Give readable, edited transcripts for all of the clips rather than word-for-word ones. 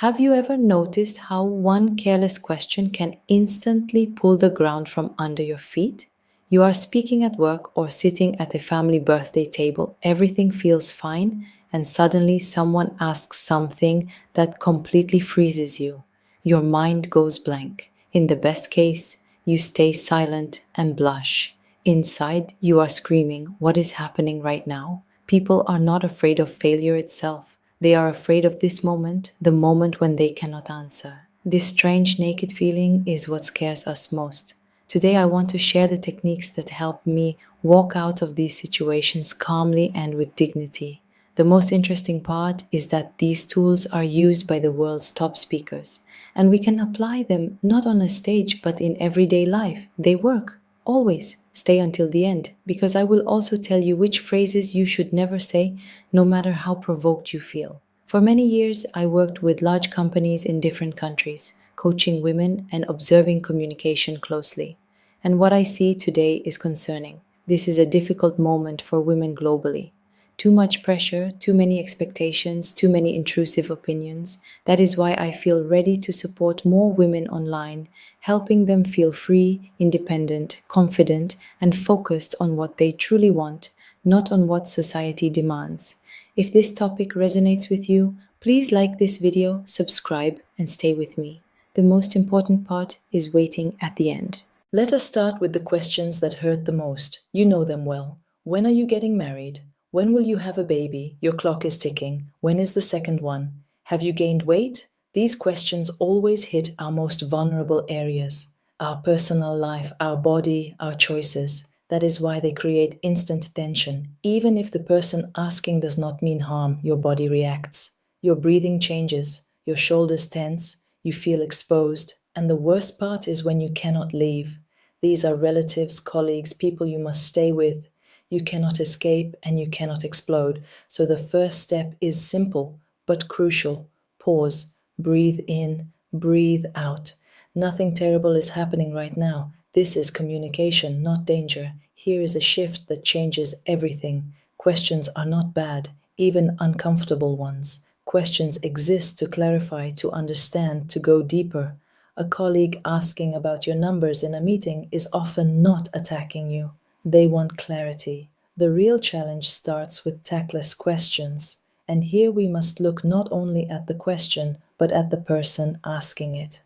Have you ever noticed how one careless question can instantly pull the ground from under your feet? You are speaking at work or sitting at a family birthday table, everything feels fine, and suddenly someone asks something that completely freezes you. Your mind goes blank. In the best case, you stay silent and blush. Inside, you are screaming, "What is happening right now?" People are not afraid of failure itself. They are afraid of this moment, the moment when they cannot answer. This strange naked feeling is what scares us most. Today, I want to share the techniques that help me walk out of these situations calmly and with dignity. The most interesting part is that these tools are used by the world's top speakers, and we can apply them not on a stage but in everyday life. They work. Always stay until the end, because I will also tell you which phrases you should never say, no matter how provoked you feel. For many years, I worked with large companies in different countries, coaching women and observing communication closely. And what I see today is concerning. This is a difficult moment for women globally. Too much pressure, too many expectations, too many intrusive opinions. That is why I feel ready to support more women online, helping them feel free, independent, confident, and focused on what they truly want, not on what society demands. If this topic resonates with you, please like this video, subscribe, and stay with me. The most important part is waiting at the end. Let us start with the questions that hurt the most. You know them well. When are you getting married? When will you have a baby? Your clock is ticking. When is the second one? Have you gained weight? These questions always hit our most vulnerable areas: our personal life, our body, our choices. That is why they create instant tension. Even if the person asking does not mean harm, your body reacts. Your breathing changes, your shoulders tense, you feel exposed, and the worst part is when you cannot leave. These are relatives, colleagues, people you must stay with. You cannot escape and you cannot explode. So the first step is simple but crucial. Pause, breathe in, breathe out. Nothing terrible is happening right now. This is communication, not danger. Here is a shift that changes everything. Questions are not bad, even uncomfortable ones. Questions exist to clarify, to understand, to go deeper. A colleague asking about your numbers in a meeting is often not attacking you. They want clarity. The real challenge starts with tactless questions. And here we must look not only at the question, but at the person asking it.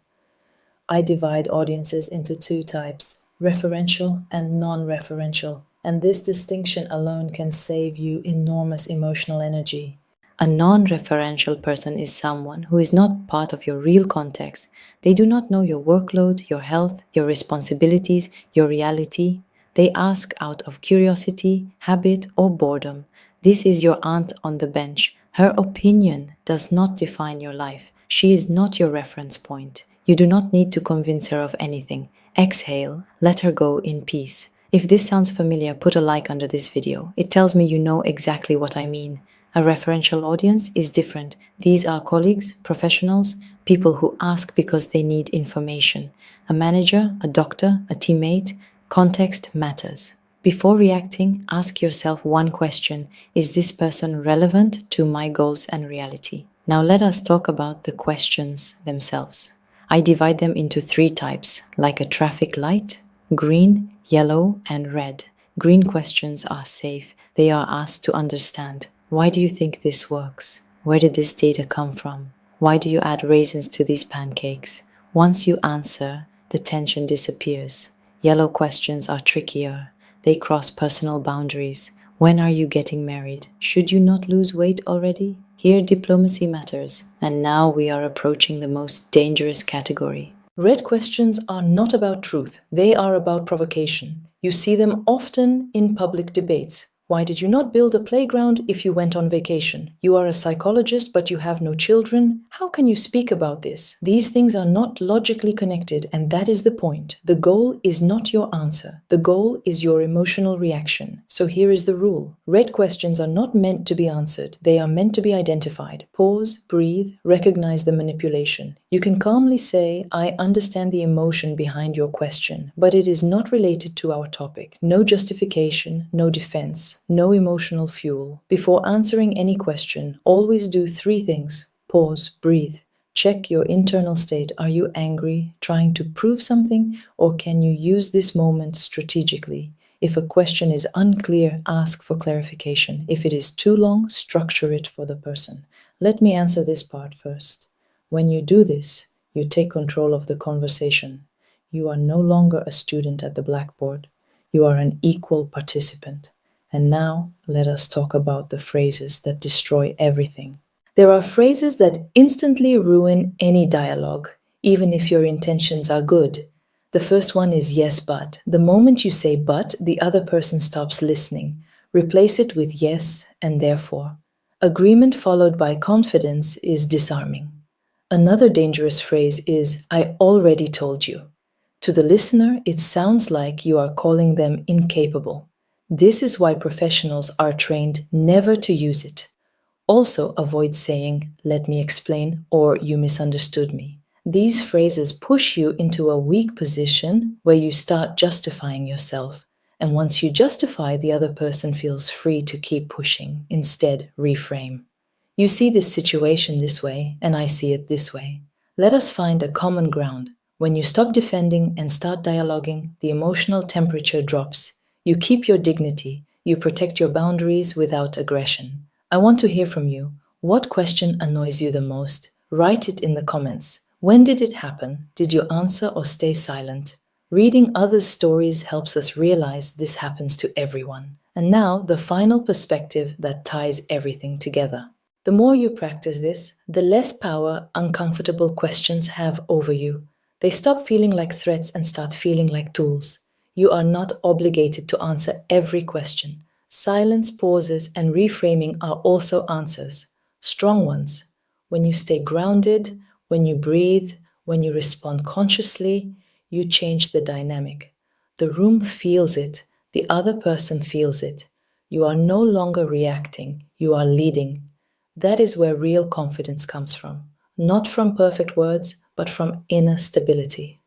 I divide audiences into two types: referential and non-referential, and this distinction alone can save you enormous emotional energy. A non-referential person is someone who is not part of your real context. They do not know your workload, your health, your responsibilities, your reality. They ask out of curiosity, habit, or boredom. This is your aunt on the bench. Her opinion does not define your life. She is not your reference point. You do not need to convince her of anything. Exhale, let her go in peace. If this sounds familiar, put a like under this video. It tells me you know exactly what I mean. A referential audience is different. These are colleagues, professionals, people who ask because they need information. A manager, a doctor, a teammate. Context matters. Before reacting, ask yourself one question: is this person relevant to my goals and reality? Now let us talk about the questions themselves. I divide them into three types, like a traffic light: green, yellow, and red. Green questions are safe. They are asked to understand. Why do you think this works? Where did this data come from? Why do you add raisins to these pancakes? Once you answer, the tension disappears. Yellow questions are trickier. They cross personal boundaries. When are you getting married? Should you not lose weight already? Here diplomacy matters. And now we are approaching the most dangerous category. Red questions are not about truth. They are about provocation. You see them often in public debates. Why did you not build a playground if you went on vacation? You are a psychologist, but you have no children. How can you speak about this? These things are not logically connected, and that is the point. The goal is not your answer. The goal is your emotional reaction. So here is the rule. Red questions are not meant to be answered. They are meant to be identified. Pause, breathe, recognize the manipulation. You can calmly say, I understand the emotion behind your question, but it is not related to our topic. No justification, no defense. No emotional fuel. Before answering any question, always do three things. Pause, breathe. Check your internal state. Are you angry, trying to prove something, or can you use this moment strategically? If a question is unclear, ask for clarification. If it is too long, structure it for the person. Let me answer this part first. When you do this, you take control of the conversation. You are no longer a student at the blackboard. You are an equal participant. And now, let us talk about the phrases that destroy everything. There are phrases that instantly ruin any dialogue, even if your intentions are good. The first one is yes, but. The moment you say but, the other person stops listening. Replace it with yes and therefore. Agreement followed by confidence is disarming. Another dangerous phrase is I already told you. To the listener, it sounds like you are calling them incapable. This is why professionals are trained never to use it. Also, avoid saying, let me explain, or you misunderstood me. These phrases push you into a weak position where you start justifying yourself. And once you justify, the other person feels free to keep pushing. Instead, reframe. You see this situation this way, and I see it this way. Let us find a common ground. When you stop defending and start dialoguing, the emotional temperature drops. You keep your dignity. You protect your boundaries without aggression. I want to hear from you. What question annoys you the most? Write it in the comments. When did it happen? Did you answer or stay silent? Reading others' stories helps us realize this happens to everyone. And now, the final perspective that ties everything together. The more you practice this, the less power uncomfortable questions have over you. They stop feeling like threats and start feeling like tools. You are not obligated to answer every question. Silence, pauses, and reframing are also answers, strong ones. When you stay grounded, when you breathe, when you respond consciously, you change the dynamic. The room feels it, the other person feels it. You are no longer reacting, you are leading. That is where real confidence comes from, not from perfect words, but from inner stability.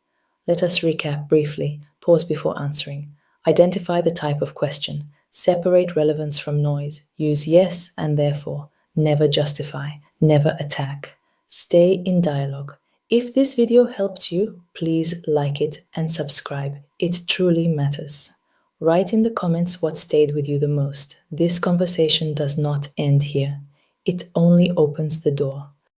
Let us recap briefly, pause before answering. Identify the type of question, separate relevance from noise, use yes and therefore, never justify, never attack. Stay in dialogue. If this video helped you, please like it and subscribe. It truly matters. Write in the comments what stayed with you the most. This conversation does not end here. It only opens the door.